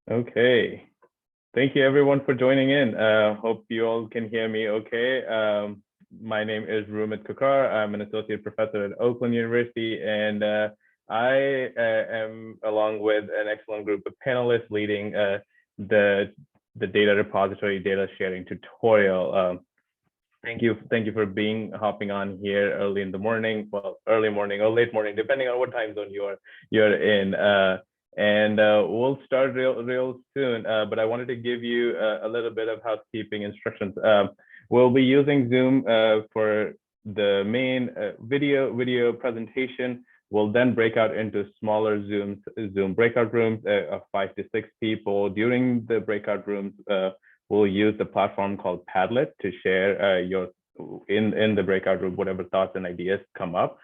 Okay. Thank you everyone for joining in. Hope you all can hear me okay. My name is Rumit Kakar. I'm an associate professor at Oakland University, and I am, along with an excellent group of panelists, leading the data repository data sharing tutorial. Thank you for hopping on here early in the morning, well, early morning or late morning, depending on what time zone you're in. And we'll start real soon. But I wanted to give you a little bit of housekeeping instructions. We'll be using Zoom for the main video presentation. We'll then break out into smaller Zoom breakout rooms of 5 to 6 people. During the breakout rooms, we'll use the platform called Padlet to share in the breakout room whatever thoughts and ideas come up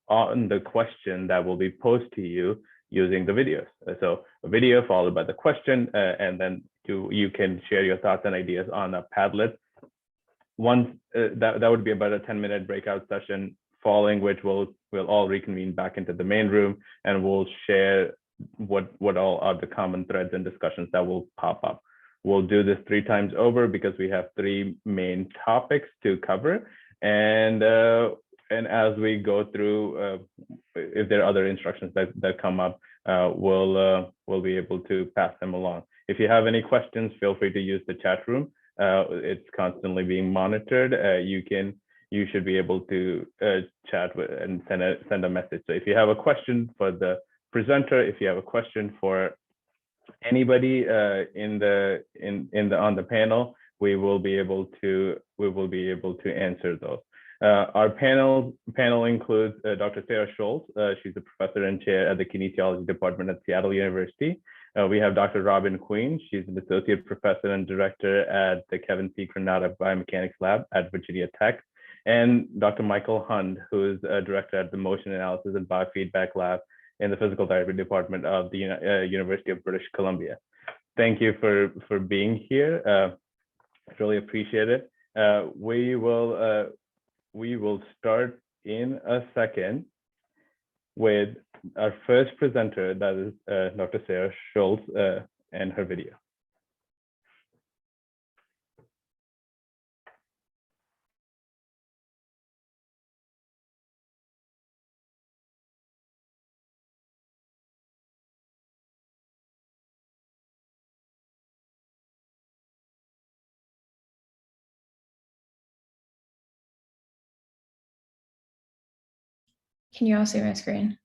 on the question that will be posed to you using the videos. So a video followed by the question, and then you can share your thoughts and ideas on a Padlet. Once that would be about a 10-minute breakout session, following which we'll all reconvene back into the main room, and we'll share what all are the common threads and discussions that will pop up. We'll do this 3 times over because we have 3 main topics to cover, and as we go through, if there are other instructions that come up, we'll be able to pass them along. If you have any questions, feel free to use the chat room. It's constantly being monitored. You should be able to chat and send a message. So if you have a question for the presenter, if you have a question for anybody on the panel, we will be able to answer those. Our panel includes Dr. Sarah Schultz. She's a professor and chair at the kinesiology department at Seattle University. We have Dr. Robin Queen. She's an associate professor and director at the Kevin P. Granata Biomechanics Lab at Virginia Tech, and Dr. Michael Hund, who is a director at the Motion Analysis and Biofeedback Lab in the Physical Therapy Department of the University of British Columbia. Thank you for being here. I really appreciate it. We will start in a second with our first presenter, that is Dr. Sarah Schultz and her video. Can you all see my screen?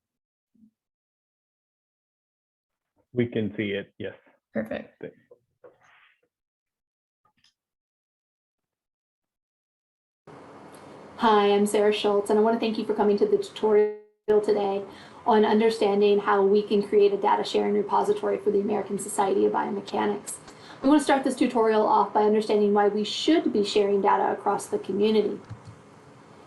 We can see it, yes. Perfect. Thanks. Hi, I'm Sarah Schultz, and I want to thank you for coming to the tutorial today on understanding how we can create a data sharing repository for the American Society of Biomechanics. We want to start this tutorial off by understanding why we should be sharing data across the community.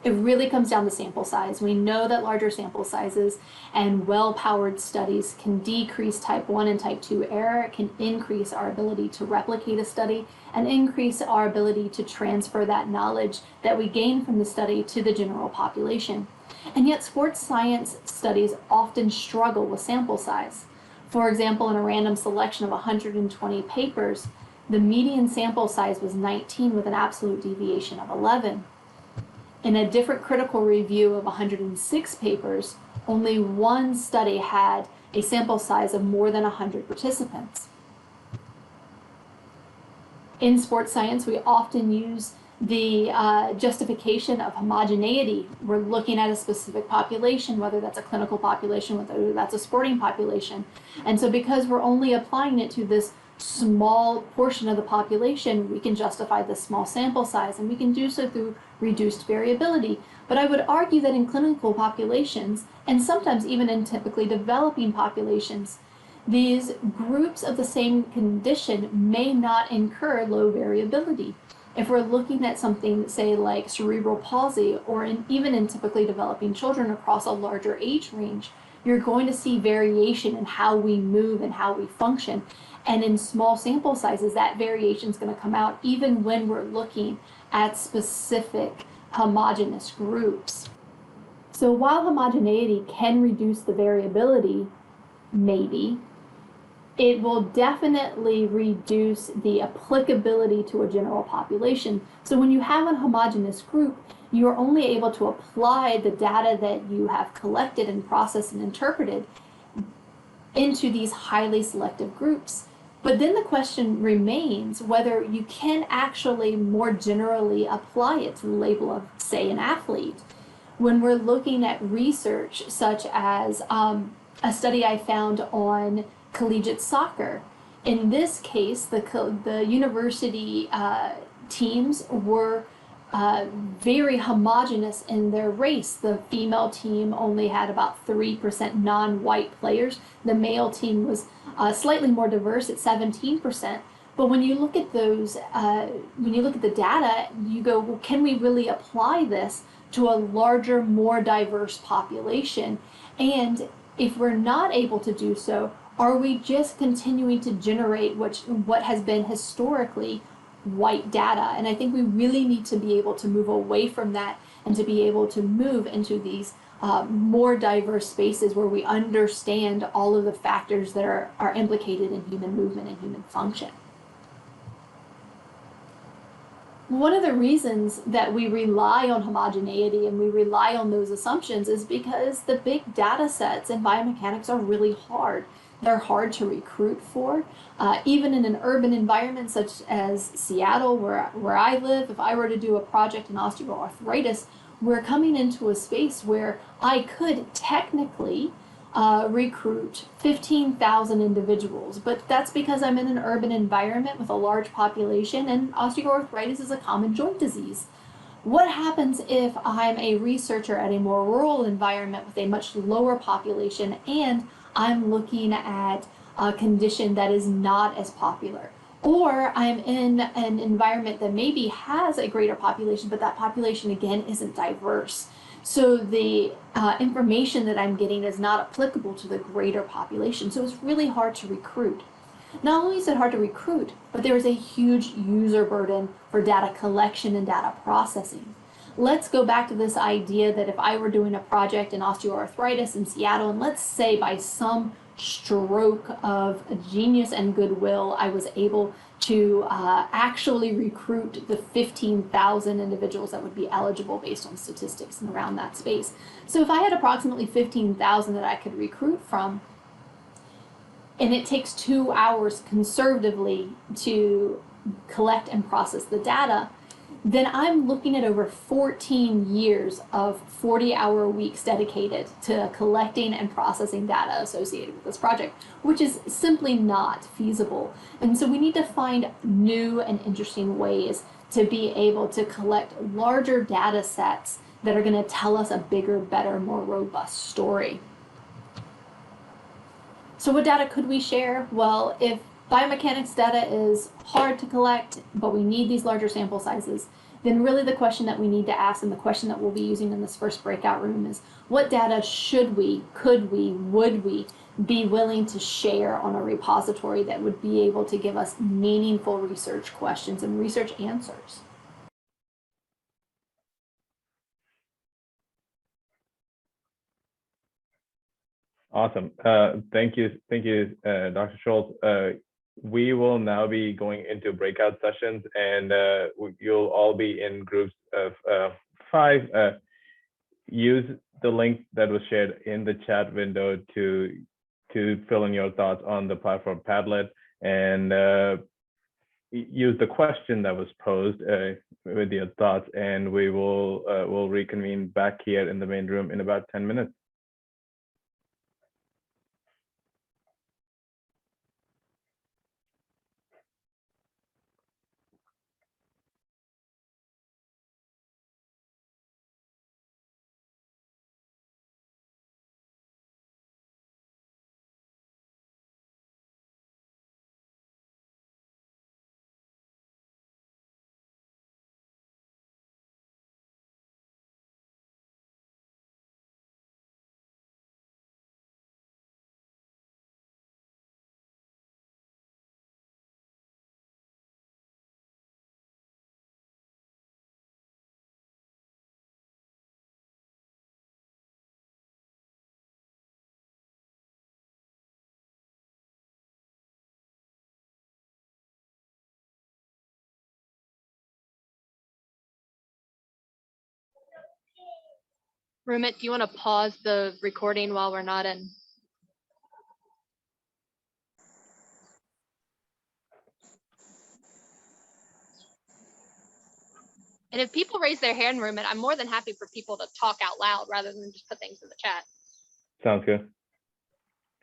It really comes down to sample size. We know that larger sample sizes and well-powered studies can decrease type 1 and type 2 error. It can increase our ability to replicate a study and increase our ability to transfer that knowledge that we gain from the study to the general population. And yet sports science studies often struggle with sample size. For example, in a random selection of 120 papers, the median sample size was 19 with an absolute deviation of 11. In a different critical review of 106 papers, only 1 study had a sample size of more than 100 participants. In sports science, we often use the justification of homogeneity. We're looking at a specific population, whether that's a clinical population, whether that's a sporting population. And so because we're only applying it to this small portion of the population, we can justify the small sample size, and we can do so through reduced variability. But I would argue that in clinical populations, and sometimes even in typically developing populations, these groups of the same condition may not incur low variability. If we're looking at something, say, like cerebral palsy, or even in typically developing children across a larger age range, you're going to see variation in how we move and how we function. And in small sample sizes, that variation is going to come out even when we're looking at specific homogeneous groups. So while homogeneity can reduce the variability, maybe, it will definitely reduce the applicability to a general population. So when you have a homogeneous group, you're only able to apply the data that you have collected and processed and interpreted into these highly selective groups. But then the question remains whether you can actually more generally apply it to the label of, say, an athlete. When we're looking at research such as a study I found on collegiate soccer. In this case, the university teams were very homogeneous in their race. The female team only had about 3% non-white players. The male team was slightly more diverse at 17%. But when you look at those, when you look at the data, you go, well, can we really apply this to a larger, more diverse population? And if we're not able to do so, are we just continuing to generate what has been historically white data? And I think we really need to be able to move away from that and to be able to move into these more diverse spaces where we understand all of the factors that are implicated in human movement and human function. One of the reasons that we rely on homogeneity and we rely on those assumptions is because the big data sets in biomechanics are really hard. They're hard to recruit for. Even in an urban environment such as Seattle, where I live, if I were to do a project in osteoarthritis, we're coming into a space where I could technically recruit 15,000 individuals, but that's because I'm in an urban environment with a large population and osteoarthritis is a common joint disease. What happens if I'm a researcher at a more rural environment with a much lower population and I'm looking at a condition that is not as popular? Or I'm in an environment that maybe has a greater population, but that population again isn't diverse. So the information that I'm getting is not applicable to the greater population. So it's really hard to recruit. Not only is it hard to recruit, but there is a huge user burden for data collection and data processing. Let's go back to this idea that if I were doing a project in osteoarthritis in Seattle, and let's say by some stroke of genius and goodwill, I was able to actually recruit the 15,000 individuals that would be eligible based on statistics and around that space. So if I had approximately 15,000 that I could recruit from, and it takes 2 hours conservatively to collect and process the data, then I'm looking at over 14 years of 40-hour weeks dedicated to collecting and processing data associated with this project, which is simply not feasible. And so we need to find new and interesting ways to be able to collect larger data sets that are going to tell us a bigger, better, more robust story. So what data could we share? Well, if biomechanics data is hard to collect, but we need these larger sample sizes, then really the question that we need to ask and the question that we'll be using in this first breakout room is what data should we, could we, would we be willing to share on a repository that would be able to give us meaningful research questions and research answers? Awesome. Thank you, Dr. Schultz. We will now be going into breakout sessions, and you'll all be in groups of 5. Use the link that was shared in the chat window to fill in your thoughts on the platform Padlet, and use the question that was posed with your thoughts, and we'll reconvene back here in the main room in about 10 minutes. Rumit, do you want to pause the recording while we're not in? And if people raise their hand, Rumit, I'm more than happy for people to talk out loud rather than just put things in the chat. Sounds good.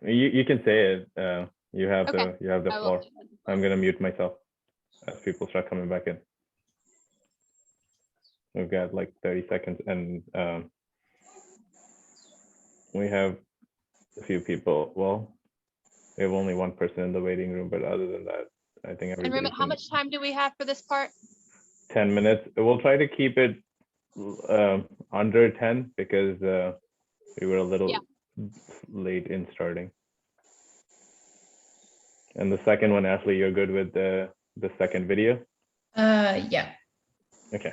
You can say it. You have Okay. the floor. I'm gonna mute myself as people start coming back in. We've got like 30 seconds, and we have a few people. Well, we have only one person in the waiting room, but other than that, I think And everybody. Rumit, how much time do we have for this part? 10 minutes. We'll try to keep it under 10 because we were a little late in starting. And the second one, Ashley, you're good with the second video? Yeah. Okay.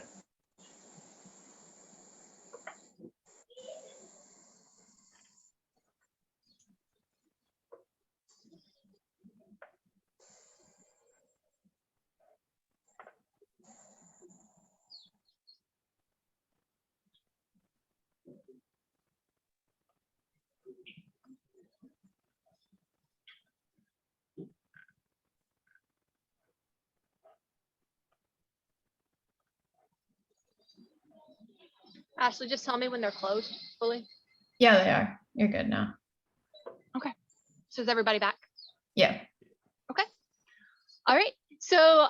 Ashley, just tell me when they're closed fully. Yeah, they are. You're good now. Okay. So is everybody back? Yeah. Okay. All right. So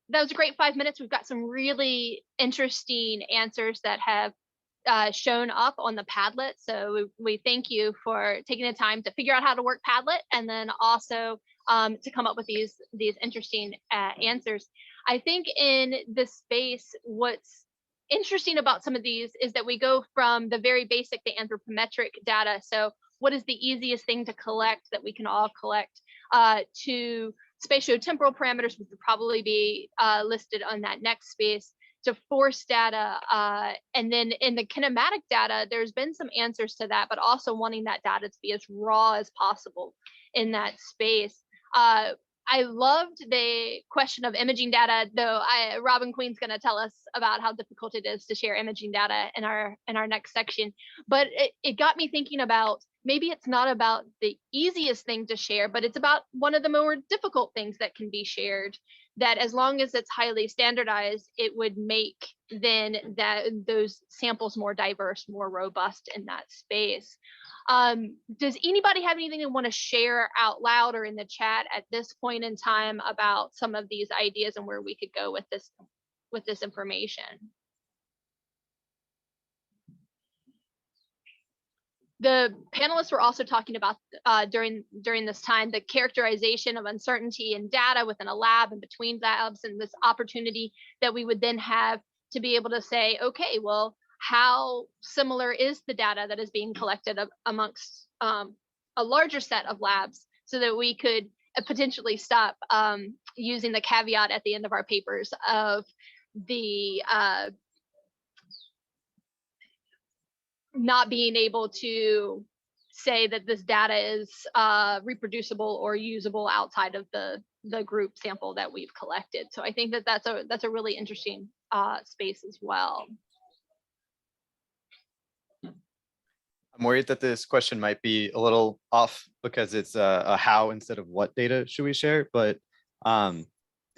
that was a great 5 minutes. We've got some really interesting answers that have shown up on the Padlet. So we thank you for taking the time to figure out how to work Padlet, and then also to come up with these interesting answers. I think in this space, what's interesting about some of these is that we go from the very basic, the anthropometric data. So what is the easiest thing to collect that we can all collect, to spatiotemporal parameters, which would probably be listed on that next space, to force data. And then in the kinematic data, there's been some answers to that, but also wanting that data to be as raw as possible in that space. I loved the question of imaging data, though Robin Queen's going to tell us about how difficult it is to share imaging data in our next section. But it got me thinking about, maybe it's not about the easiest thing to share, but it's about one of the more difficult things that can be shared, that as long as it's highly standardized, it would make then those samples more diverse, more robust in that space. Does anybody have anything they want to share out loud or in the chat at this point in time about some of these ideas and where we could go with this information? The panelists were also talking about during this time the characterization of uncertainty in data within a lab and between labs, and this opportunity that we would then have to be able to say, okay, well, how similar is the data that is being collected amongst a larger set of labs, so that we could potentially stop using the caveat at the end of our papers of the not being able to say that this data is reproducible or usable outside of the group sample that we've collected. So I think that that's a really interesting space as well. I'm worried that this question might be a little off because it's a how instead of what data should we share, but I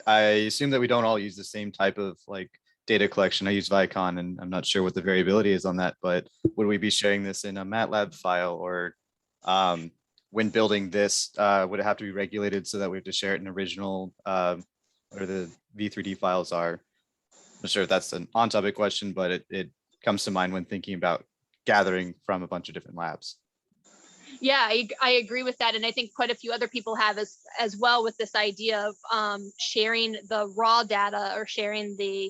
assume that we don't all use the same type of like data collection. I use Vicon, and I'm not sure what the variability is on that, but would we be sharing this in a MATLAB file, or when building this, would it have to be regulated so that we have to share it in original, or the V3D files are? I'm not sure if that's an on-topic question, but it comes to mind when thinking about gathering from a bunch of different labs. Yeah, I agree with that, and I think quite a few other people have as well, with this idea of sharing the raw data or sharing the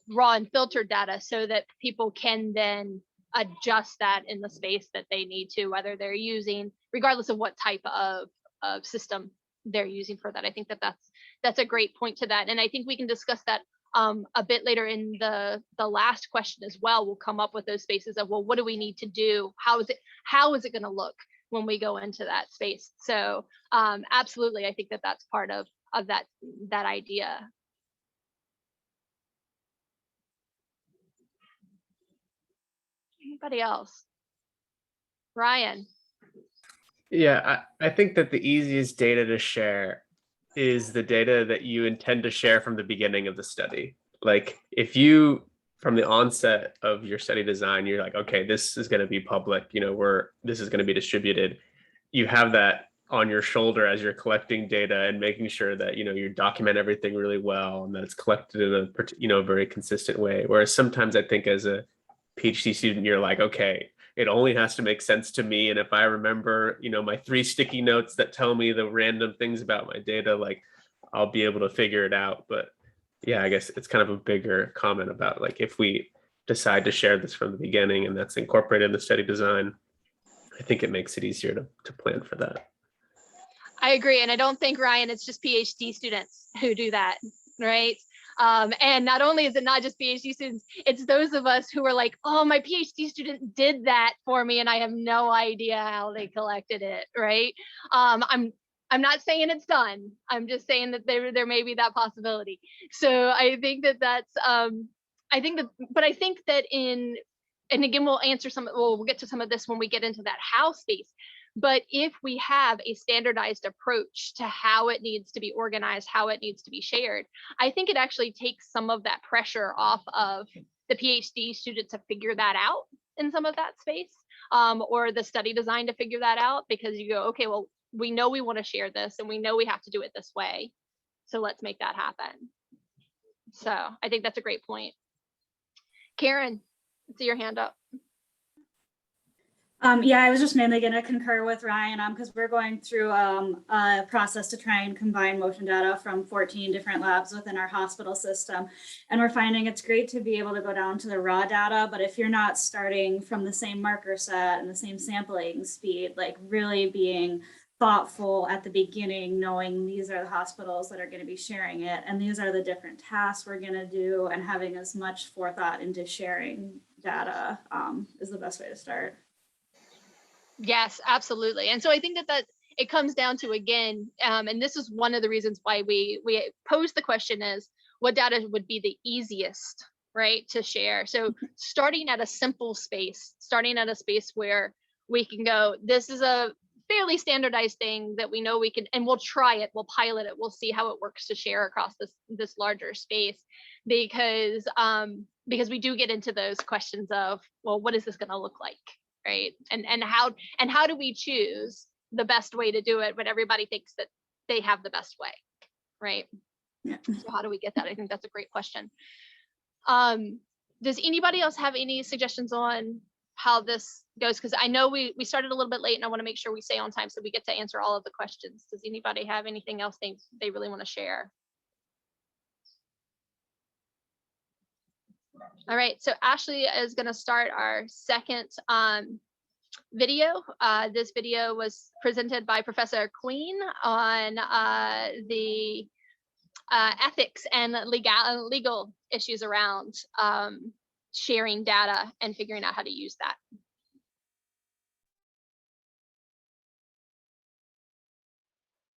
raw and filtered data, so that people can then adjust that in the space that they need to, whether they're using, regardless of what type of system they're using for that. I think that that's a great point to that, and I think we can discuss that a bit later in the last question as well. We'll come up with those spaces of, well, what do we need to do? How is it going to look when we go into that space? So absolutely, I think that that's part of that idea. Anybody else? Ryan. Yeah, I think that the easiest data to share is the data that you intend to share from the beginning of the study. Like if you, from the onset of your study design, you're like, okay, this is going to be public, this is going to be distributed. You have that on your shoulder as you're collecting data and making sure that, you document everything really well and that it's collected in a, very consistent way. Whereas sometimes I think as a PhD student, you're like, okay, it only has to make sense to me. And if I remember, my 3 sticky notes that tell me the random things about my data, like I'll be able to figure it out. But yeah, I guess it's kind of a bigger comment about like if we decide to share this from the beginning and that's incorporated in the study design, I think it makes it easier to plan for that. I agree. And I don't think, Ryan, it's just PhD students who do that, right? And not only is it not just PhD students, it's those of us who are like, oh, my PhD student did that for me and I have no idea how they collected it, right? I'm not saying it's done. I'm just saying that there may be that possibility. So I think that's, I think that and again, we'll get to some of this when we get into that how space. But if we have a standardized approach to how it needs to be organized, how it needs to be shared, I think it actually takes some of that pressure off of the PhD student to figure that out in some of that space, or the study design to figure that out, because you go, okay, well, we know we want to share this and we know we have to do it this way. So let's make that happen. So I think that's a great point. Karen, I see your hand up. Yeah, I was just mainly going to concur with Ryan because we're going through a process to try and combine motion data from 14 different labs within our hospital system. And we're finding it's great to be able to go down to the raw data, but if you're not starting from the same marker set and the same sampling speed, like really being thoughtful at the beginning, knowing these are the hospitals that are going to be sharing it, and these are the different tasks we're going to do, and having as much forethought into sharing data is the best way to start. Yes, absolutely. And so I think that it comes down to, again, and this is one of the reasons why we pose the question is, what data would be the easiest, right, to share? So starting at a simple space, starting at a space where we can go, this is a fairly standardized thing that we know we can, and we'll try it, we'll pilot it, we'll see how it works to share across this larger space, because we do get into those questions of, well, what is this going to look like? Right. And how do we choose the best way to do it when everybody thinks that they have the best way? Right. Yeah. So how do we get that? I think that's a great question. Does anybody else have any suggestions on how this goes? Because I know we started a little bit late and I want to make sure we stay on time so we get to answer all of the questions. Does anybody have anything else they really want to share? All right, so Ashley is going to start our second video. This video was presented by Professor Queen on the ethics and legal issues around sharing data and figuring out how to use that.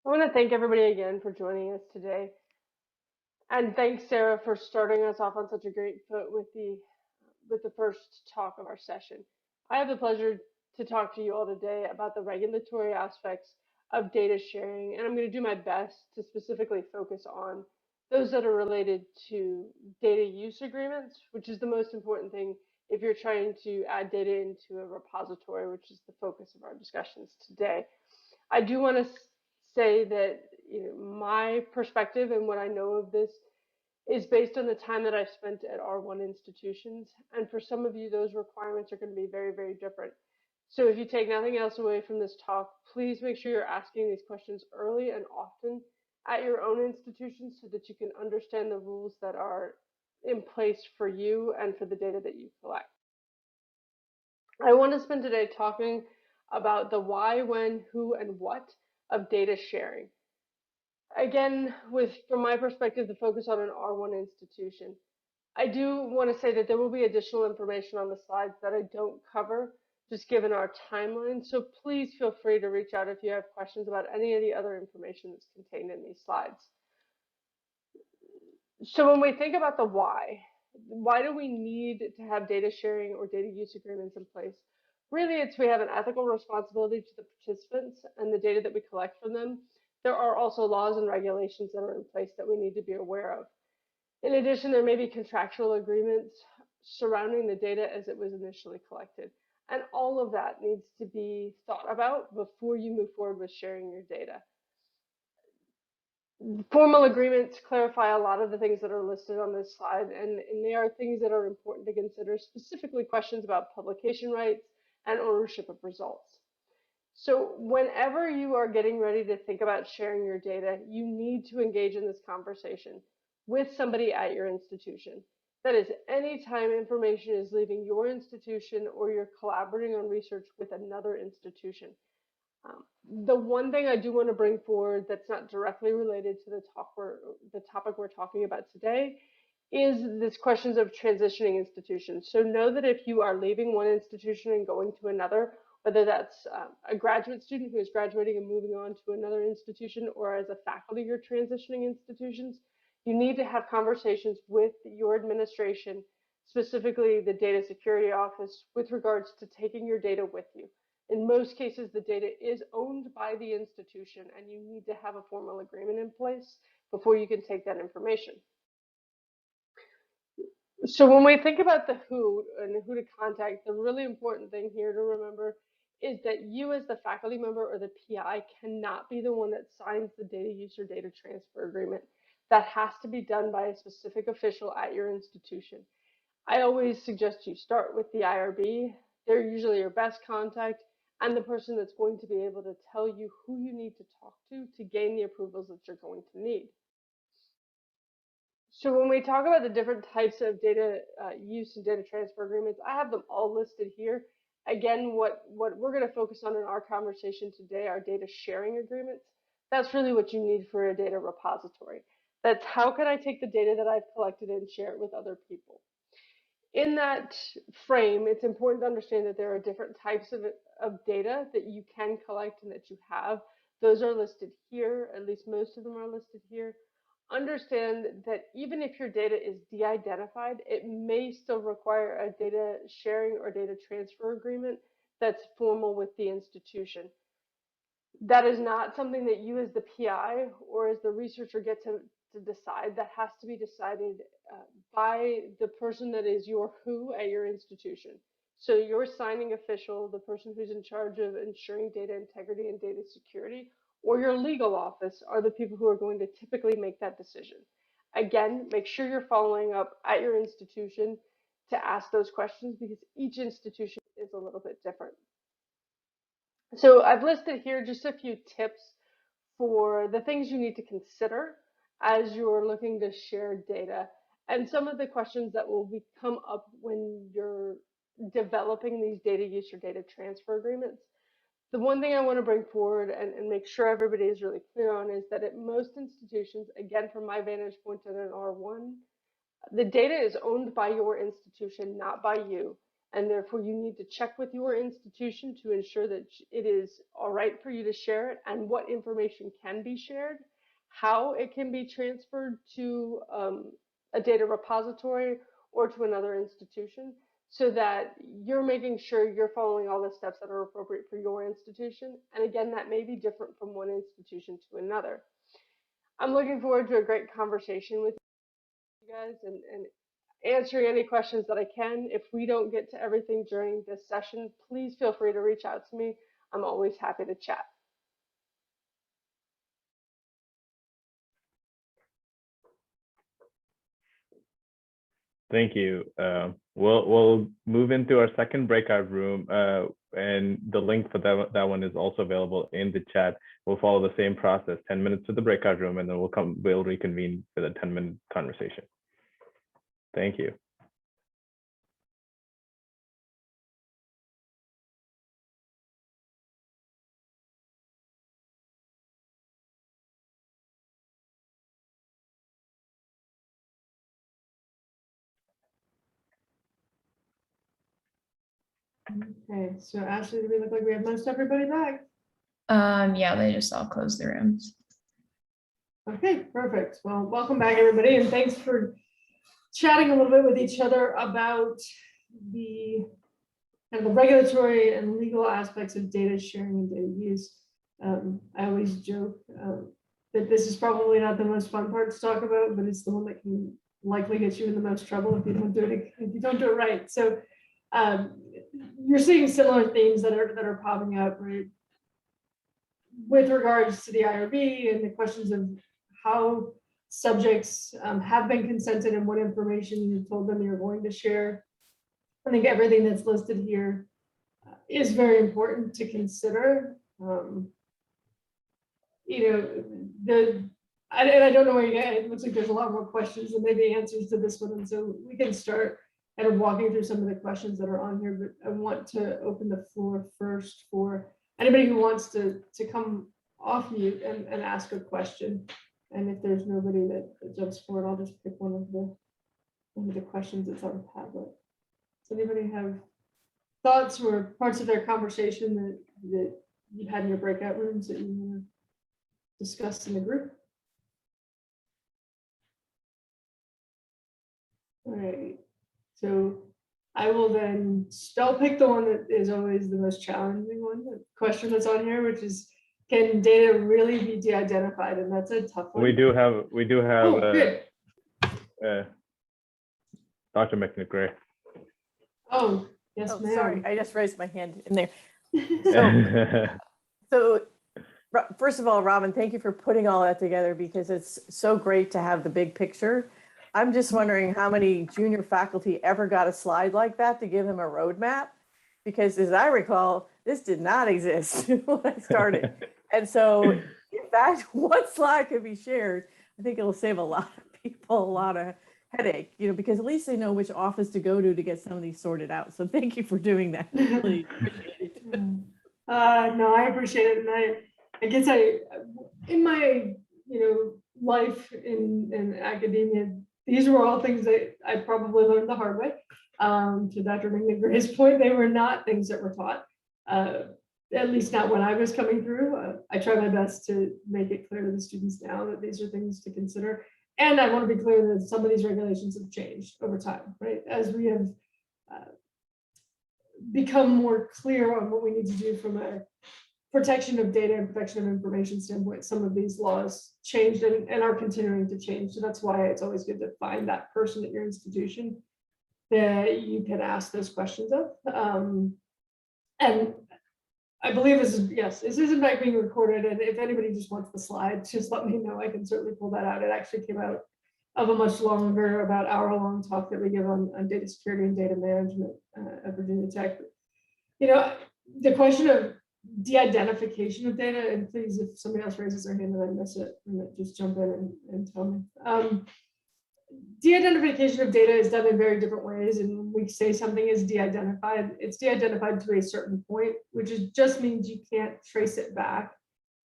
I want to thank everybody again for joining us today. And thanks, Sarah, for starting us off on such a great foot with the first talk of our session. I have the pleasure to talk to you all today about the regulatory aspects of data sharing, and I'm going to do my best to specifically focus on those that are related to data use agreements, which is the most important thing if you're trying to add data into a repository, which is the focus of our discussions today. I do want to say that my perspective and what I know of this is based on the time that I've spent at R1 institutions. And for some of you, those requirements are going to be very, very different. So if you take nothing else away from this talk, please make sure you're asking these questions early and often at your own institutions so that you can understand the rules that are in place for you and for the data that you collect. I want to spend today talking about the why, when, who, and what of data sharing. Again, from my perspective, the focus on an R1 institution. I do want to say that there will be additional information on the slides that I don't cover, just given our timeline. So please feel free to reach out if you have questions about any of the other information that's contained in these slides. So when we think about the why, Why do we need to have data sharing or data use agreements in place? Really, it's we have an ethical responsibility to the participants and the data that we collect from them. There are also laws and regulations that are in place that we need to be aware of. In addition, there may be contractual agreements surrounding the data as it was initially collected. And all of that needs to be thought about before you move forward with sharing your data. Formal agreements clarify a lot of the things that are listed on this slide, and they are things that are important to consider, specifically questions about publication rights and ownership of results. So whenever you are getting ready to think about sharing your data, you need to engage in this conversation with somebody at your institution. That is, anytime information is leaving your institution or you're collaborating on research with another institution. The one thing I do want to bring forward that's not directly related to the topic we're talking about today is this questions of transitioning institutions. So know that if you are leaving one institution and going to another, whether that's a graduate student who is graduating and moving on to another institution, or as a faculty you're transitioning institutions, you need to have conversations with your administration, specifically the data security office, with regards to taking your data with you. In most cases, the data is owned by the institution, and you need to have a formal agreement in place before you can take that information. So when we think about the who and who to contact, the really important thing here to remember is that you as the faculty member or the PI cannot be the one that signs the data use or data transfer agreement. That has to be done by a specific official at your institution. I always suggest you start with the IRB. They're usually your best contact and the person that's going to be able to tell you who you need to talk to gain the approvals that you're going to need. So when we talk about the different types of data use and data transfer agreements, I have them all listed here. Again, what we're going to focus on in our conversation today are data sharing agreements. That's really what you need for a data repository. That's how can I take the data that I've collected and share it with other people. In that frame, it's important to understand that there are different types of data that you can collect and that you have. Those are listed here, at least most of them are listed here. Understand that even if your data is de-identified, it may still require a data sharing or data transfer agreement that's formal with the institution. That is not something that you as the PI or as the researcher get to decide. That has to be decided by the person that is your who at your institution. So your signing official, the person who's in charge of ensuring data integrity and data security, or your legal office are the people who are going to typically make that decision. Again, make sure you're following up at your institution to ask those questions because each institution is a little bit different. So I've listed here just a few tips for the things you need to consider as you're looking to share data and some of the questions that will come up when you're developing these data use or data transfer agreements. The one thing I want to bring forward and make sure everybody is really clear on is that at most institutions, again, from my vantage point at an R1, the data is owned by your institution, not by you. And therefore, you need to check with your institution to ensure that it is all right for you to share it and what information can be shared, how it can be transferred to a data repository or to another institution, so that you're making sure you're following all the steps that are appropriate for your institution. And again, that may be different from one institution to another. I'm looking forward to a great conversation with you guys and answering any questions that I can. If we don't get to everything during this session, please feel free to reach out to me. I'm always happy to chat. Thank you. We'll move into our second breakout room, and the link for that one is also available in the chat. We'll follow the same process: 10 minutes to the breakout room, and then we'll reconvene for the 10-minute conversation. Thank you. Okay, so Ashley, do we look like we have most everybody back? Yeah, they just all closed the rooms. Okay, perfect. Well, welcome back, everybody, and thanks for chatting a little bit with each other about the kind of the regulatory and legal aspects of data sharing and data use. I always joke that this is probably not the most fun part to talk about, but it's the one that can likely get you in the most trouble if you don't do it right. So you're seeing similar themes that are popping up, right? With regards to the IRB and the questions of how subjects have been consented and what information you've told them you're going to share. I think everything that's listed here is very important to consider. I don't know where it looks like there's a lot more questions and maybe answers to this one. And so we can start kind of walking through some of the questions that are on here, but I want to open the floor first for anybody who wants to come off mute and ask a question. And if there's nobody that jumps forward, I'll just pick one of the questions that's on the Padlet. Does anybody have thoughts or parts of their conversation that you've had in your breakout rooms that you want to discuss in the group? All right, so I will then I'll pick the one that is always the most challenging one, the question that's on here, which is, can data really be de-identified? And that's a tough one. We do have good. Dr. McNichgray. Oh, yes, Oh, ma'am. sorry, I just raised my hand in there. So first of all, Robin, thank you for putting all that together because it's so great to have the big picture. I'm just wondering how many junior faculty ever got a slide like that to give them a roadmap? Because as I recall, this did not exist when I started. And so if that one slide could be shared, I think it'll save a lot of people a lot of headache, because at least they know which office to go to get some of these sorted out. So thank you for doing that. Really appreciate it. No, I appreciate it. And I guess in my, life in academia, these were all things that I probably learned the hard way. To Dr. McNichgray's point, they were not things that were taught, at least not when I was coming through. I try my best to make it clear to the students now that these are things to consider. And I want to be clear that some of these regulations have changed over time, right? As we have become more clear on what we need to do from a protection of data and protection of information standpoint, some of these laws changed and are continuing to change. So that's why it's always good to find that person at your institution that you can ask those questions of. And I believe this is in fact being recorded. And if anybody just wants the slide, just let me know. I can certainly pull that out. It actually came out of a much longer, about hour-long talk that we give on data security and data management at Virginia Tech. The question of de-identification of data, and please, if somebody else raises their hand and I miss it, just jump in and tell me. De-identification of data is done in very different ways, and when we say something is de-identified, it's de-identified to a certain point, which just means you can't trace it back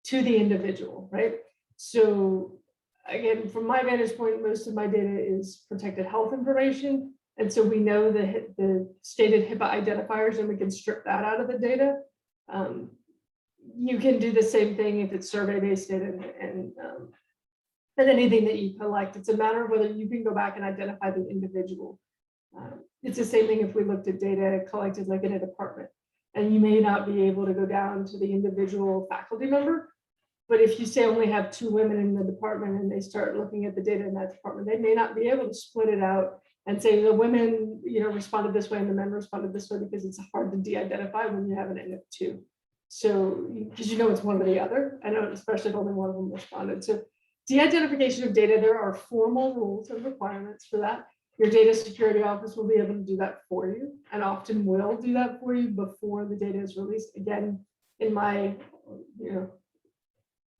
to the individual, right? So again, from my vantage point, most of my data is protected health information, and so we know the stated HIPAA identifiers, and we can strip that out of the data. You can do the same thing if it's survey-based data and anything that you collect. It's a matter of whether you can go back and identify the individual. It's the same thing if we looked at data collected like in a department, and you may not be able to go down to the individual faculty member. But if you say only have 2 women in the department and they start looking at the data in that department, they may not be able to split it out and say the women, responded this way and the men responded this way, because it's hard to de-identify when you have an N of 2. So, because it's one or the other, I know, especially if only one of them responded. So de-identification of data, there are formal rules and requirements for that. Your data security office will be able to do that for you, and often will do that for you before the data is released. Again, in my,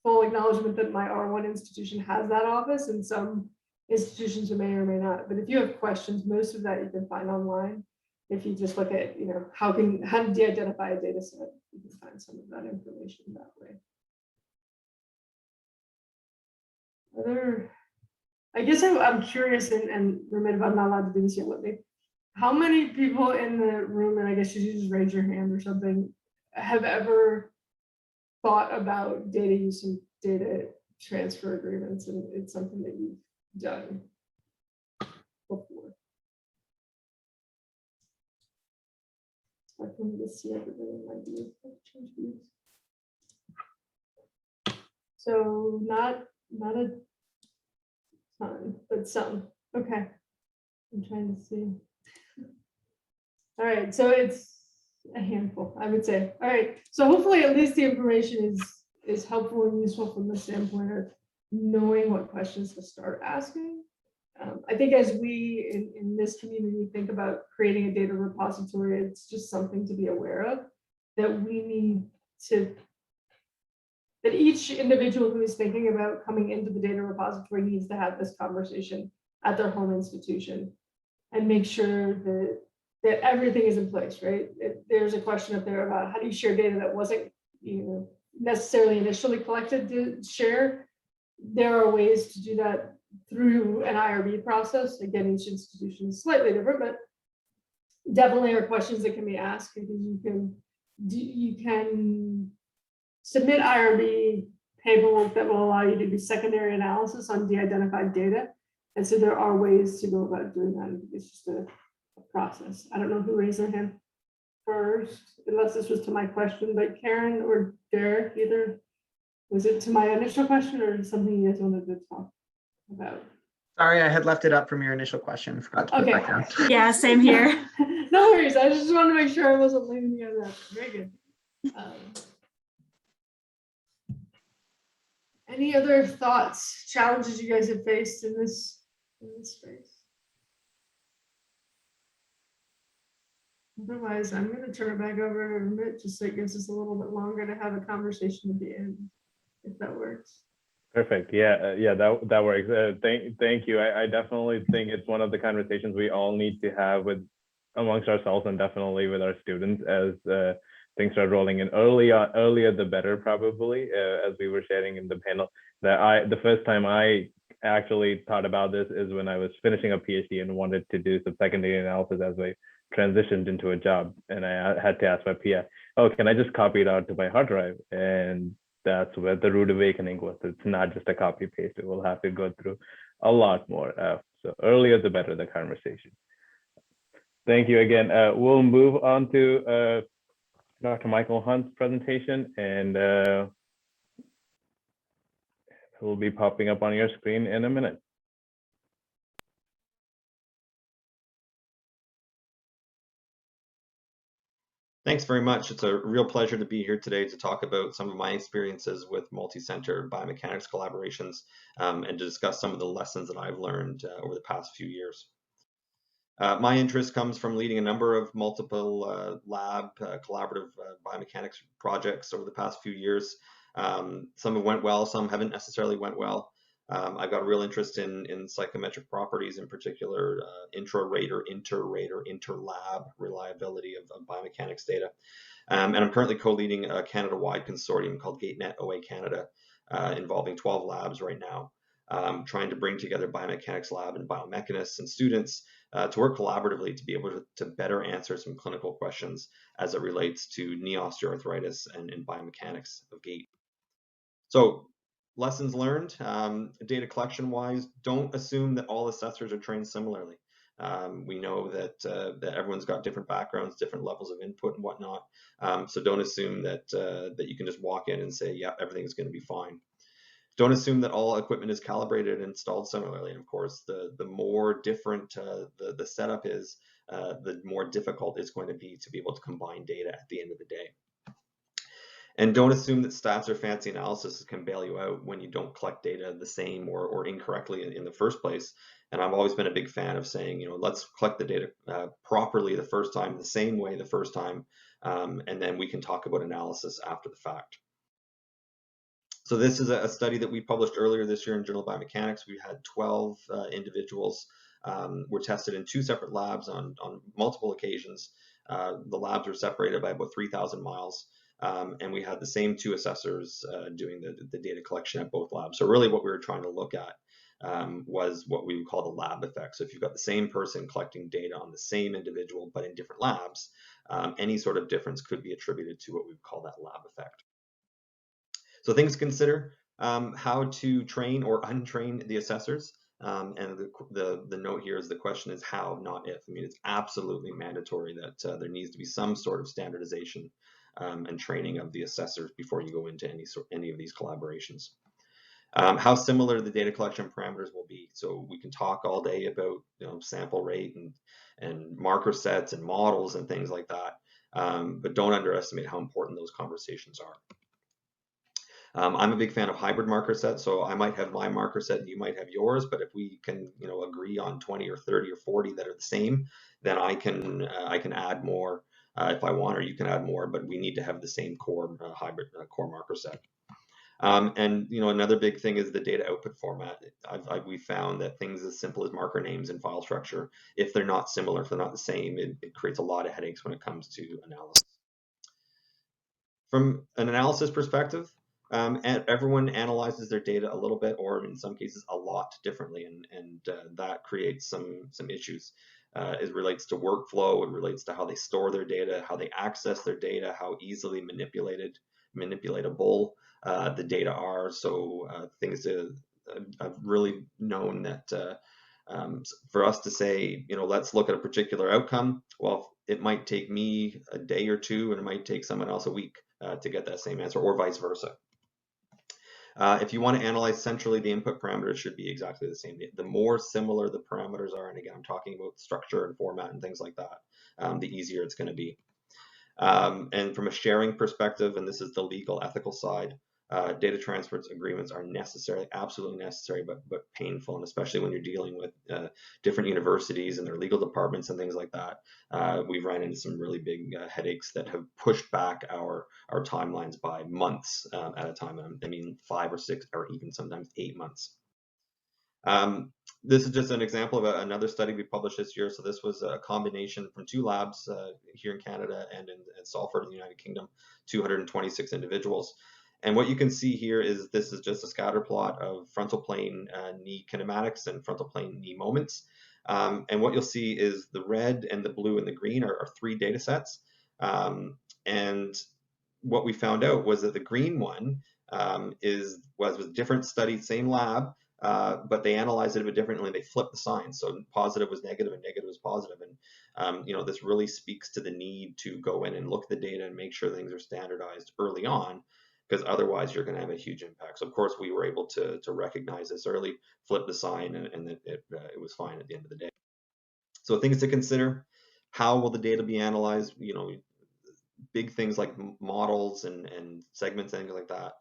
full acknowledgement that my R1 institution has that office, and some institutions may or may not. But if you have questions, most of that you can find online. If you just look at, how to de-identify a data set, you can find some of that information that way. I guess I'm curious, and Rumit, if I'm not allowed to do this yet, let me. How many people in the room, and I guess you should just raise your hand or something, have ever thought about data use and data transfer agreements, and it's something that you've done? before. I can just see everybody in my views. Change views. So not a ton, but some. Okay. I'm trying to see. All right, so it's a handful, I would say. All right, so hopefully at least the information is helpful and useful from the standpoint of knowing what questions to start asking. I think as we in this community think about creating a data repository, it's just something to be aware of, that we need to, that each individual who is thinking about coming into the data repository needs to have this conversation at their home institution and make sure that everything is in place, right? There's a question up there about how do you share data that wasn't, necessarily initially collected to share. There are ways to do that through an IRB process. Again, each institution is slightly different, but definitely are questions that can be asked, because you can submit IRB paperwork that will allow you to do secondary analysis on de-identified data. And so there are ways to go about doing that. It's just a process. I don't know who raised their hand first, unless this was to my question, but Karen or Derek, either. Was it to my initial question or something you guys wanted to talk about? Sorry, I had left it up from your initial question. Forgot to put it back down. Yeah, same here. No worries. I just wanted to make sure I wasn't leaving you on that. Very good. Any other thoughts, challenges you guys have faced in this space? Otherwise, I'm going to turn it back over to Amit, just so it gives us a little bit longer to have a conversation at the end, if that works. Perfect. Yeah, that works. Thank you. I definitely think it's one of the conversations we all need to have amongst ourselves, and definitely with our students as things start rolling in. Earlier the better, probably. As we were sharing in the panel, the first time I actually thought about this is when I was finishing a PhD and wanted to do some secondary analysis as I transitioned into a job, and I had to ask my PI, "Oh, can I just copy it out to my hard drive?" And that's where the rude awakening was. It's not just a copy paste. It will have to go through a lot more. So earlier the better the conversation. Thank you again. We'll move on to Dr. Michael Hunt's presentation, and it will be popping up on your screen in a minute. Thanks very much. It's a real pleasure to be here today to talk about some of my experiences with multi-center biomechanics collaborations and to discuss some of the lessons that I've learned over the past few years. My interest comes from leading a number of multiple lab collaborative biomechanics projects over the past few years. Some have went well, some haven't necessarily went well. I've got a real interest in psychometric properties, in particular intra-rate or inter-rate or inter-lab reliability of biomechanics data. And I'm currently co-leading a Canada-wide consortium called GateNet OA Canada, involving 12 labs right now, trying to bring together biomechanics lab and biomechanists and students to work collaboratively to be able to better answer some clinical questions as it relates to knee osteoarthritis and biomechanics of gait. So, lessons learned, data collection wise, don't assume that all assessors are trained similarly. We know that everyone's got different backgrounds, different levels of input and whatnot. So don't assume that you can just walk in and say, yeah, everything's going to be fine. Don't assume that all equipment is calibrated and installed similarly. And of course, the more different the setup is, the more difficult it's going to be able to combine data at the end of the day. And don't assume that stats or fancy analysis can bail you out when you don't collect data the same or incorrectly in the first place. And I've always been a big fan of saying, let's collect the data properly the first time, the same way the first time, and then we can talk about analysis after the fact. So this is a study that we published earlier this year in Journal of Biomechanics. We had 12 individuals were tested in 2 separate labs on multiple occasions. The labs were separated by about 3,000 miles. And we had the same 2 assessors doing the data collection at both labs. So really what we were trying to look at was what we would call the lab effect. So if you've got the same person collecting data on the same individual, but in different labs, any sort of difference could be attributed to what we would call that lab effect. So things to consider, how to train or untrain the assessors. And the note here is the question is how, not if. I mean, it's absolutely mandatory that there needs to be some sort of standardization and training of the assessors before you go into any of these collaborations. How similar the data collection parameters will be. So we can talk all day about sample rate and marker sets and models and things like that, but don't underestimate how important those conversations are. I'm a big fan of hybrid marker sets, so I might have my marker set and you might have yours, but if we can agree on 20 or 30 or 40 that are the same, then I can add more if I want, or you can add more, but we need to have the same core hybrid core marker set. And another big thing is the data output format. We found that things as simple as marker names and file structure, if they're not similar, if they're not the same, it creates a lot of headaches when it comes to analysis. From an analysis perspective, everyone analyzes their data a little bit, or in some cases a lot differently, and that creates some issues. It relates to workflow, it relates to how they store their data, how they access their data, how easily manipulatable the data are. So things that I've really known that for us to say, let's look at a particular outcome, well, it might take me a day or two and it might take someone else a week to get that same answer, or vice versa. If you want to analyze centrally, the input parameters should be exactly the same. The more similar the parameters are, and again, I'm talking about structure and format and things like that, the easier it's going to be. And from a sharing perspective, and this is the legal ethical side, data transfer agreements are necessary, absolutely necessary, but painful, and especially when you're dealing with different universities and their legal departments and things like that. We've run into some really big headaches that have pushed back our timelines by months at a time. I mean, 5 or 6 or even sometimes 8 months. This is just an example of another study we published this year. So this was a combination from 2 labs here in Canada and in Salford in the United Kingdom, 226 individuals. And what you can see here is this is just a scatter plot of frontal plane knee kinematics and frontal plane knee moments. And what you'll see is the red and the blue and the green are 3 data sets. And what we found out was that the green one was a different study, same lab, but they analyzed it a bit differently. They flipped the signs. So positive was negative and negative was positive. And this really speaks to the need to go in and look at the data and make sure things are standardized early on, because otherwise you're going to have a huge impact. So of course we were able to recognize this early, flip the sign, and it was fine at the end of the day. So things to consider: how will the data be analyzed? Big things like models and segments and things like that.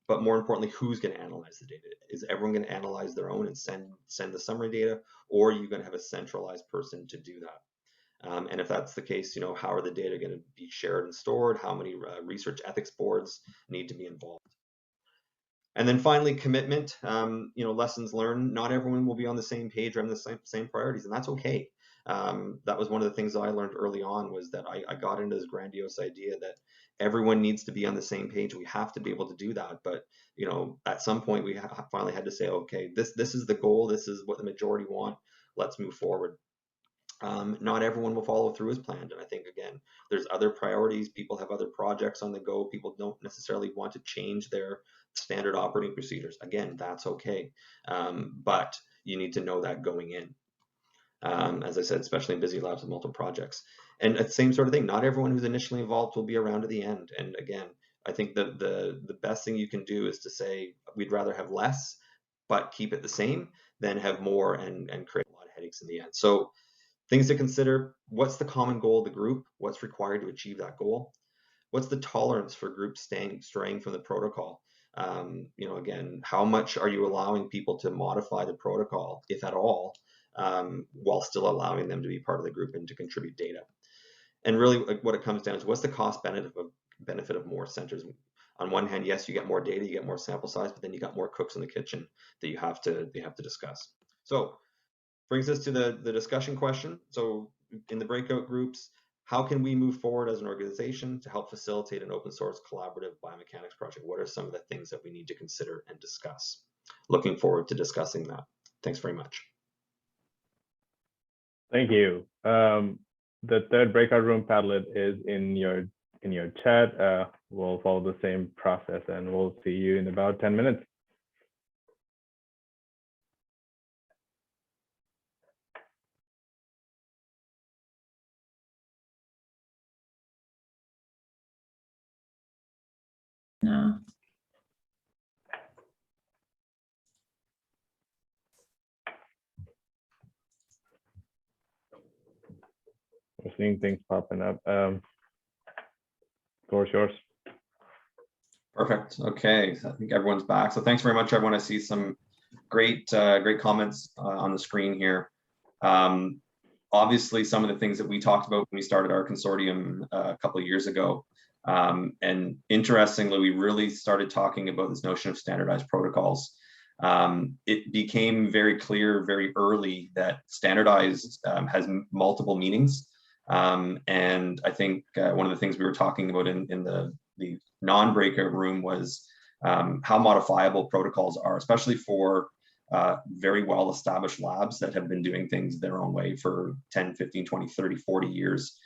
But more importantly, who's going to analyze the data? Is everyone going to analyze their own and send the summary data, or are you going to have a centralized person to do that? And if that's the case, how are the data going to be shared and stored? How many research ethics boards need to be involved? And then finally, commitment. Lessons learned. Not everyone will be on the same page or on the same priorities, and that's okay. That was one of the things that I learned early on, was that I got into this grandiose idea that everyone needs to be on the same page. We have to be able to do that. But, at some point we finally had to say, okay, this is the goal. This is what the majority want. Let's move forward. Not everyone will follow through as planned. And I think, again, there's other priorities. People have other projects on the go. People don't necessarily want to change their standard operating procedures. Again, that's okay. But you need to know that going in. As I said, especially in busy labs with multiple projects. And the same sort of thing, not everyone who's initially involved will be around to the end. And again, I think that the best thing you can do is to say, we'd rather have less, but keep it the same, than have more and create a lot of headaches in the end. So things to consider: what's the common goal of the group? What's required to achieve that goal? What's the tolerance for groups straying from the protocol? Again, how much are you allowing people to modify the protocol, if at all, while still allowing them to be part of the group and to contribute data? And really, what it comes down to, what's the cost benefit of more centers? On one hand, yes, you get more data, you get more sample size, but then you got more cooks in the kitchen that you have to discuss. So brings us to the discussion question. So in the breakout groups, how can we move forward as an organization to help facilitate an open source collaborative biomechanics project? What are some of the things that we need to consider and discuss? Looking forward to discussing that. Thanks very much. Thank you. The third breakout room Padlet is in your chat. We'll follow the same process, and we'll see you in about 10 minutes. No. We're seeing things popping up. Floor is yours. Perfect. Okay, so I think everyone's back. So thanks very much, everyone. I see some great comments on the screen here. Obviously, some of the things that we talked about when we started our consortium a couple of years ago. And interestingly, we really started talking about this notion of standardized protocols. It became very clear very early that standardized has multiple meanings. And I think one of the things we were talking about in the non-breakout room was how modifiable protocols are, especially for very well-established labs that have been doing things their own way for 10, 15, 20, 30, 40 years.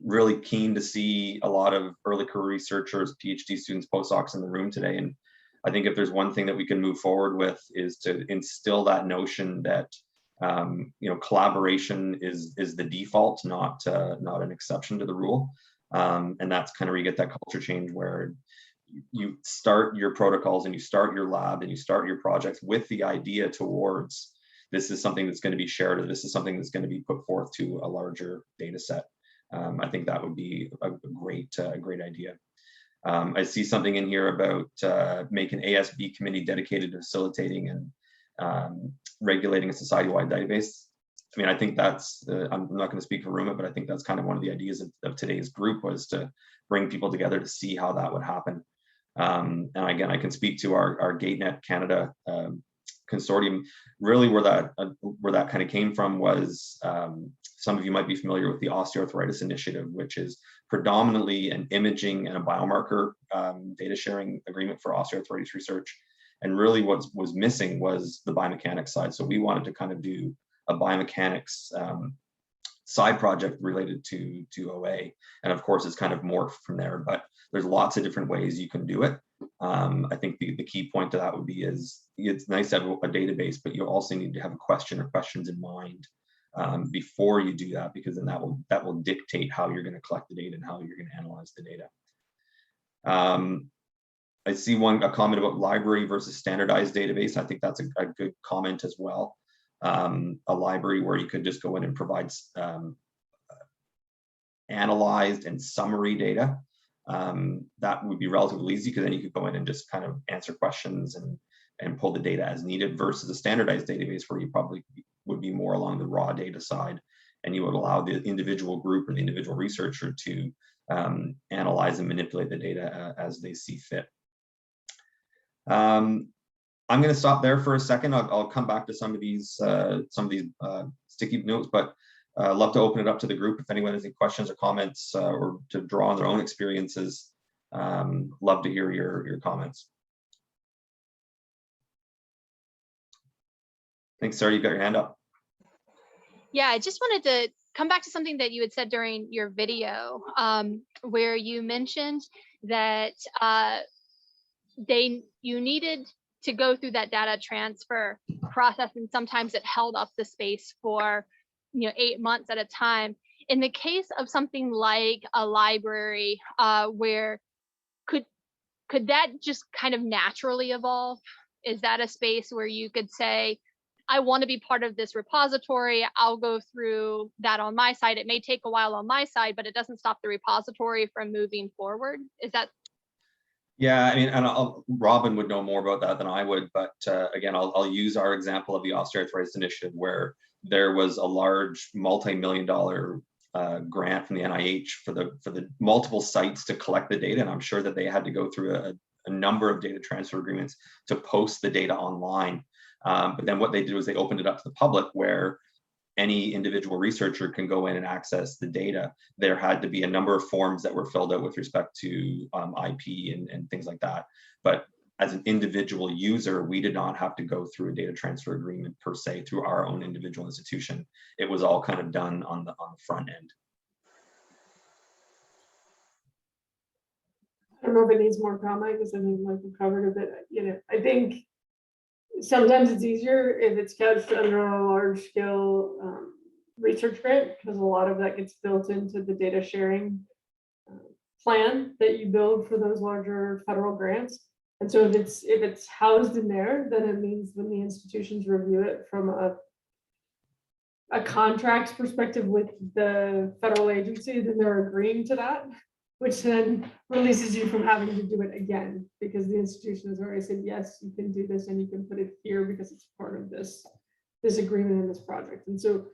Really keen to see a lot of early career researchers, PhD students, postdocs in the room today. And I think if there's one thing that we can move forward with is to instill that notion that collaboration is the default, not an exception to the rule. And that's kind of where you get that culture change where you start your protocols and you start your lab and you start your projects with the idea towards this is something that's going to be shared, or this is something that's going to be put forth to a larger data set. I think that would be a great idea. I see something in here about making ASB committee dedicated to facilitating and regulating a society-wide database. I mean, I think that's, I'm not going to speak for Ruma, but I think that's kind of one of the ideas of today's group, was to bring people together to see how that would happen. And again, I can speak to our GateNet Canada consortium. Really where that kind of came from was, some of you might be familiar with the Osteoarthritis Initiative, which is predominantly an imaging and a biomarker data sharing agreement for osteoarthritis research. And really what was missing was the biomechanics side. So we wanted to kind of do a biomechanics side project related to OA. And of course, it's kind of morphed from there, but there's lots of different ways you can do it. I think the key point to that would be is it's nice to have a database, but you also need to have a question or questions in mind before you do that, because then that will dictate how you're going to collect the data and how you're going to analyze the data. I see a comment about library versus standardized database. I think that's a good comment as well. A library where you could just go in and provide analyzed and summary data. That would be relatively easy, because then you could go in and just kind of answer questions and pull the data as needed, versus a standardized database where you probably would be more along the raw data side, and you would allow the individual group or the individual researcher to analyze and manipulate the data as they see fit. I'm going to stop there for a second. I'll come back to some of these sticky notes, but I'd love to open it up to the group. If anyone has any questions or comments or to draw on their own experiences, love to hear your comments. Thanks, Sarah, you've got your hand up. Yeah, I just wanted to come back to something that you had said during your video, where you mentioned that you needed to go through that data transfer process, and sometimes it held up the space for 8 months at a time. In the case of something like a library, where could that just kind of naturally evolve? Is that a space where you could say, I want to be part of this repository, I'll go through that on my side. It may take a while on my side, but it doesn't stop the repository from moving forward. Is that? Yeah, I mean, and Robin would know more about that than I would, but again, I'll use our example of the Osteoarthritis Initiative, where there was a large multi-million-dollar grant from the NIH for the multiple sites to collect the data, and I'm sure that they had to go through a number of data transfer agreements to post the data online. But then what they did was they opened it up to the public, where any individual researcher can go in and access the data. There had to be a number of forms that were filled out with respect to IP and things like that. But as an individual user, we did not have to go through a data transfer agreement per se through our own individual institution. It was all kind of done on the front end. I don't know if it needs more comment, because I think Michael covered a bit. I think sometimes it's easier if it's couched under a large scale research grant, because a lot of that gets built into the data sharing plan that you build for those larger federal grants. And so if it's housed in there, then it means when the institutions review it from a contract perspective with the federal agency, then they're agreeing to that, which then releases you from having to do it again, because the institution has already said, yes, you can do this and you can put it here because it's part of this agreement in this project. And so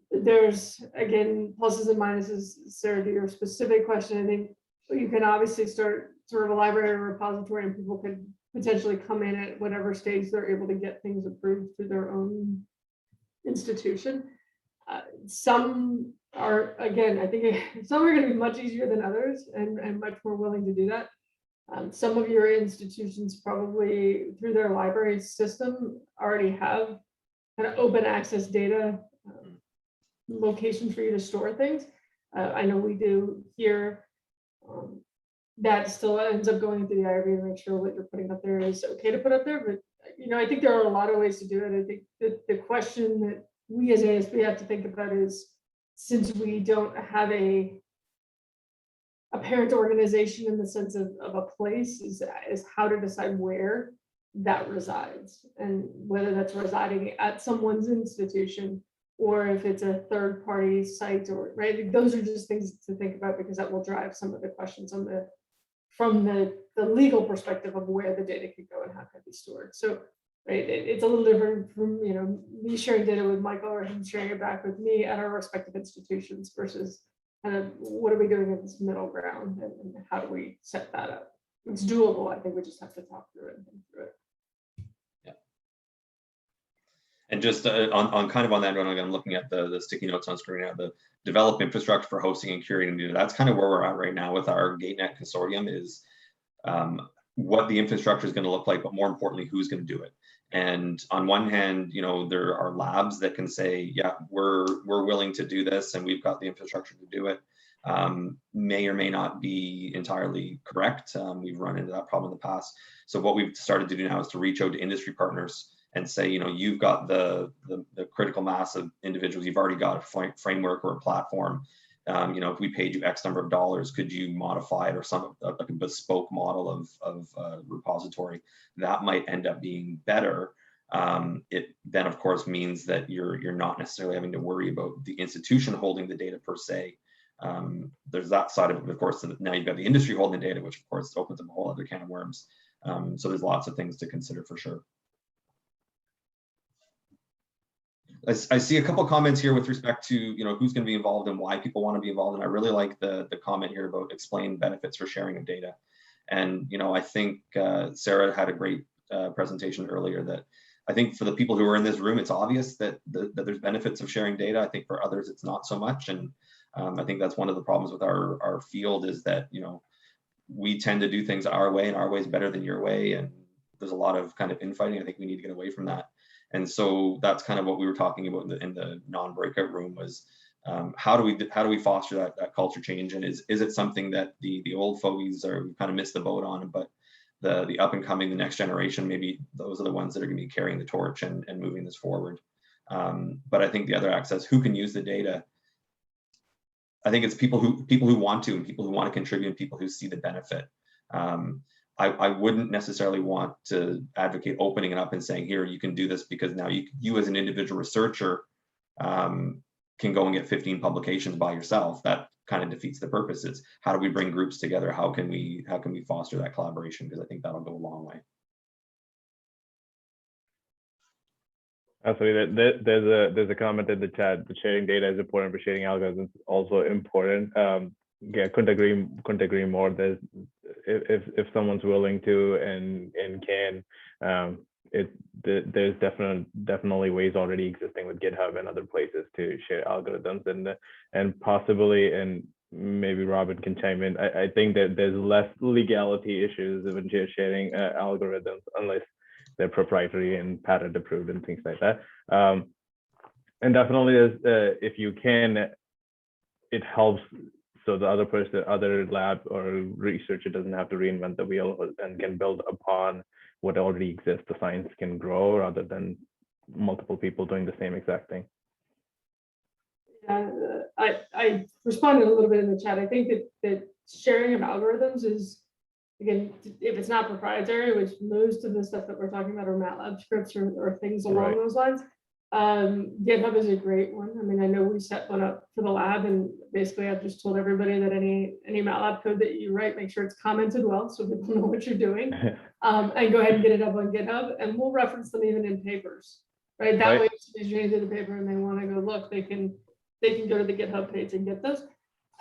there's, again, pluses and minuses. Sarah, to your specific question, I think you can obviously start sort of a library or repository, and people could potentially come in at whatever stage they're able to get things approved through their own institution. Some are, again, I think some are going to be much easier than others and much more willing to do that. Some of your institutions probably through their library system already have kind of open access data locations for you to store things. I know we do here. That still ends up going through the IRB to make sure what you're putting up there is okay to put up there. But I think there are a lot of ways to do it. I think that the question that we as ASB have to think about is, since we don't have a parent organization in the sense of a place, is how to decide where that resides, and whether that's residing at someone's institution or if it's a third party site, or right. Those are just things to think about, because that will drive some of the questions from the legal perspective of where the data could go and how it could be stored. So right, it's a little different from me sharing data with Michael or him sharing it back with me at our respective institutions versus kind of what are we doing in this middle ground, and how do we set that up? It's doable. I think we just have to talk through it and think through it. Yeah. And just on kind of on that note, I'm looking at the sticky notes on screen now. The develop infrastructure for hosting and curating data. That's kind of where we're at right now with our GateNet Consortium, is what the infrastructure is going to look like, but more importantly, who's going to do it. And on one hand, there are labs that can say, yeah, we're willing to do this and we've got the infrastructure to do it. May or may not be entirely correct. We've run into that problem in the past. So what we've started to do now is to reach out to industry partners and say, you've got the critical mass of individuals, you've already got a framework or a platform. If we paid you X number of dollars, could you modify it or like a bespoke model of repository that might end up being better? It then of course means that you're not necessarily having to worry about the institution holding the data per se. There's that side of it, of course, and now you've got the industry holding the data, which of course opens up a whole other can of worms. So there's lots of things to consider for sure. I see a couple of comments here with respect to who's going to be involved and why people want to be involved, and I really like the comment here about explain benefits for sharing of data. And I think Sarah had a great presentation earlier that I think for the people who are in this room, it's obvious that there's benefits of sharing data. I think for others, it's not so much, and I think that's one of the problems with our field is that we tend to do things our way, and our way is better than your way, and there's a lot of kind of infighting. I think we need to get away from that. And so that's kind of what we were talking about in the non-breakout room was how do we foster that culture change, and is it something that the old fogies are kind of missed the boat on, but the up and coming, the next generation, maybe those are the ones that are going to be carrying the torch and moving this forward. But I think the other access, who can use the data, I think it's people who want to, and people who want to contribute, and people who see the benefit. I wouldn't necessarily want to advocate opening it up and saying, here, you can do this because now you as an individual researcher can go and get 15 publications by yourself. That kind of defeats the purpose. It's how do we bring groups together? How can we foster that collaboration? Because I think that'll go a long way. Absolutely. There's a comment in the chat that sharing data is important, but sharing algorithms is also important. Yeah, couldn't agree more. There's if someone's willing to and can, there's definitely ways already existing with GitHub and other places to share algorithms, and possibly, and maybe Robin can chime in. I think that there's less legality issues when you're sharing algorithms unless they're proprietary and patent approved and things like that. And definitely, if you can, it helps. So the other lab or researcher doesn't have to reinvent the wheel and can build upon what already exists. The science can grow rather than multiple people doing the same exact thing. Yeah, I responded a little bit in the chat. I think that sharing of algorithms is, again, if it's not proprietary, which most of the stuff that we're talking about are MATLAB scripts or things along those lines. GitHub is a great one. I mean, I know we set one up for the lab, and basically I've just told everybody that any MATLAB code that you write, make sure it's commented well so people know what you're doing, and go ahead and get it up on GitHub, and we'll reference them even in papers, right? That way, if somebody's reading through the paper and they want to go look, they can go to the GitHub page and get those.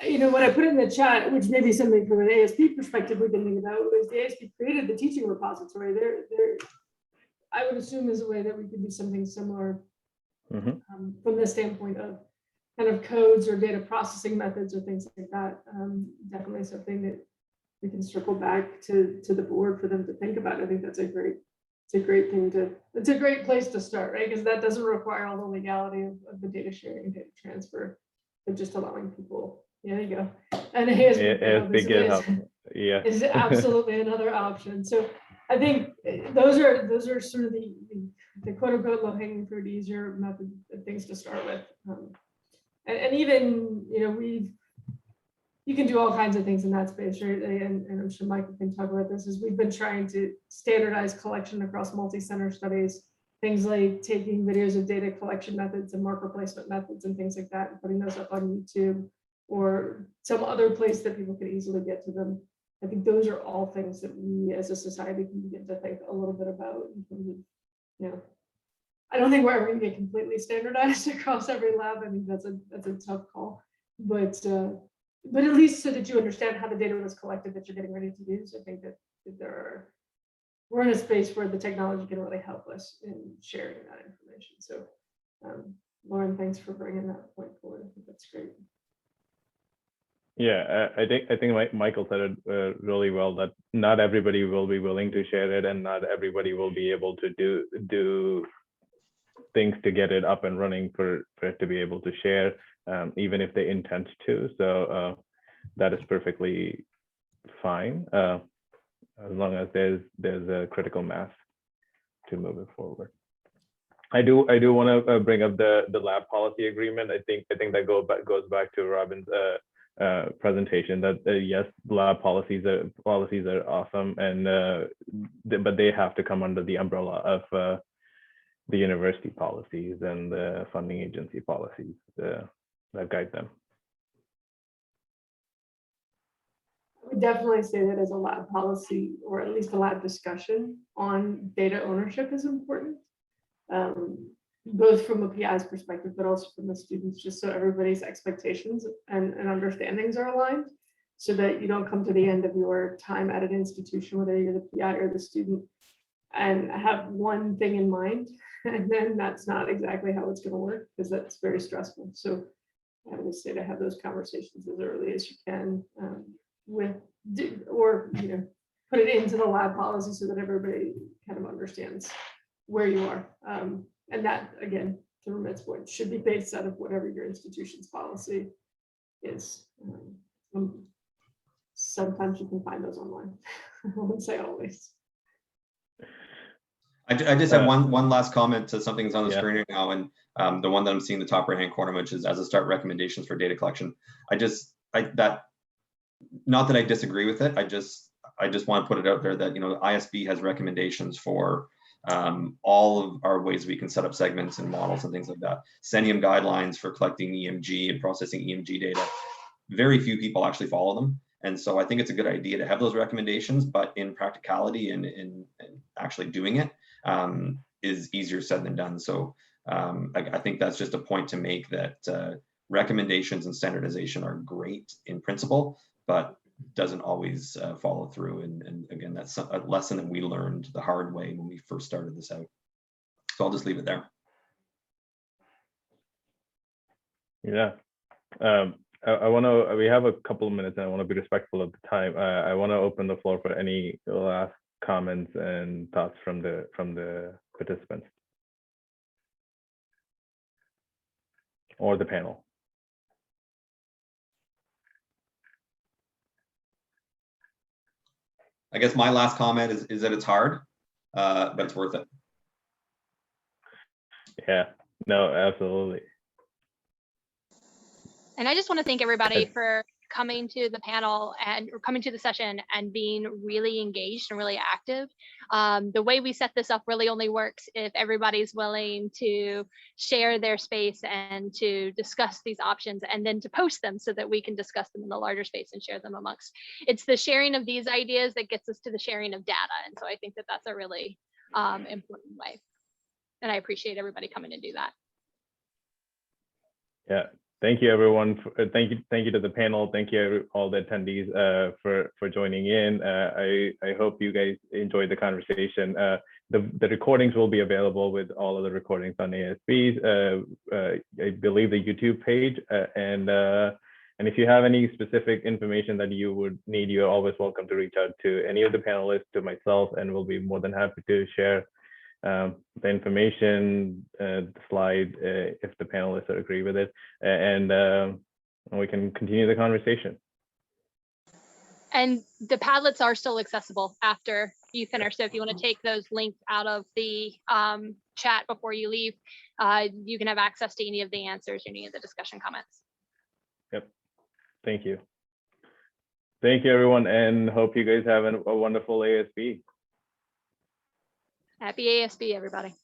You know, what I put in the chat, which may be something from an ASP perspective we can think about, was the ASP created the teaching repository. There, I would assume is a way that we could do something similar from the standpoint of kind of codes or data processing methods or things like that. Definitely something that we can circle back to the board for them to think about. I think that's a great thing it's a great place to start, right? Because that doesn't require all the legality of the data sharing and data transfer, but just allowing people. Yeah, there you go. And ASP is absolutely another option. So I think those are sort of the quote unquote low hanging fruit, easier method things to start with. And even, you know, you can do all kinds of things in that space, right? And I'm sure Michael can talk about this, is we've been trying to standardize collection across multi-center studies, things like taking videos of data collection methods and marker placement methods and things like that, and putting those up on YouTube or some other place that people can easily get to them. I think those are all things that we as a society can begin to think a little bit about in terms of, you know, I don't think we're ever going to get completely standardized across every lab. I think that's a tough call, but at least so that you understand how the data was collected that you're getting ready to use. I think that we're in a space where the technology can really help us in sharing that information. So, Lauren, thanks for bringing that point forward. I think that's great. Yeah, I think Michael said it really well, that not everybody will be willing to share it, and not everybody will be able to do things to get it up and running for it to be able to share, even if they intend to. So that is perfectly fine, as long as there's a critical mass to move it forward. I do want to bring up the lab policy agreement. I think that goes back to Robin's presentation, that yes, lab policies are awesome, and but they have to come under the umbrella of the university policies and the funding agency policies that guide them. I would definitely say that as a lab policy, or at least a lab discussion on data ownership, is important, both from a PI's perspective, but also from the students, just so everybody's expectations and understandings are aligned, so that you don't come to the end of your time at an institution, whether you're the PI or the student, and have one thing in mind, and then that's not exactly how it's going to work, because that's very stressful. So I would say to have those conversations as early as you can, or you know, put it into the lab policy so that everybody kind of understands where you are. And that, again, to Ramit's point, should be based out of whatever your institution's policy is. Sometimes you can find those online. I wouldn't say always. I just have one last comment to something that's on the screen right now, and the one that I'm seeing in the top right hand corner, which is as a start recommendations for data collection. Not that I disagree with it. I just want to put it out there that, you know, ISB has recommendations for all of our ways we can set up segments and models and things like that. Senium guidelines for collecting EMG and processing EMG data. Very few people actually follow them. And so I think it's a good idea to have those recommendations, but in practicality and actually doing it is easier said than done. So I think that's just a point to make, that recommendations and standardization are great in principle, but doesn't always follow through. And again, that's a lesson that we learned the hard way when we first started this out. So I'll just leave it there. Yeah. We have a couple of minutes, and I want to be respectful of the time. I want to open the floor for any last comments and thoughts from the participants or the panel. I guess my last comment is that it's hard, but it's worth it. Yeah, no, absolutely. And I just want to thank everybody for coming to the panel or coming to the session and being really engaged and really active. The way we set this up really only works if everybody's willing to share their space and to discuss these options and then to post them so that we can discuss them in the larger space and share them amongst. It's the sharing of these ideas that gets us to the sharing of data. And so I think that that's a really important way. And I appreciate everybody coming to do that. Yeah, thank you everyone. Thank you to the panel. Thank you all the attendees for joining in. I hope you guys enjoyed the conversation. The recordings will be available with all of the recordings on ASB's. I believe the YouTube page, and if you have any specific information that you would need, you're always welcome to reach out to any of the panelists, to myself, and we'll be more than happy to share the information, the slide, if the panelists agree with it, and we can continue the conversation. And the Padlets are still accessible after you finish. So if you want to take those links out of the chat before you leave, you can have access to any of the answers, any of the discussion comments. Yep. Thank you. Thank you, everyone, and hope you guys have a wonderful ASB. Happy ASB, everybody.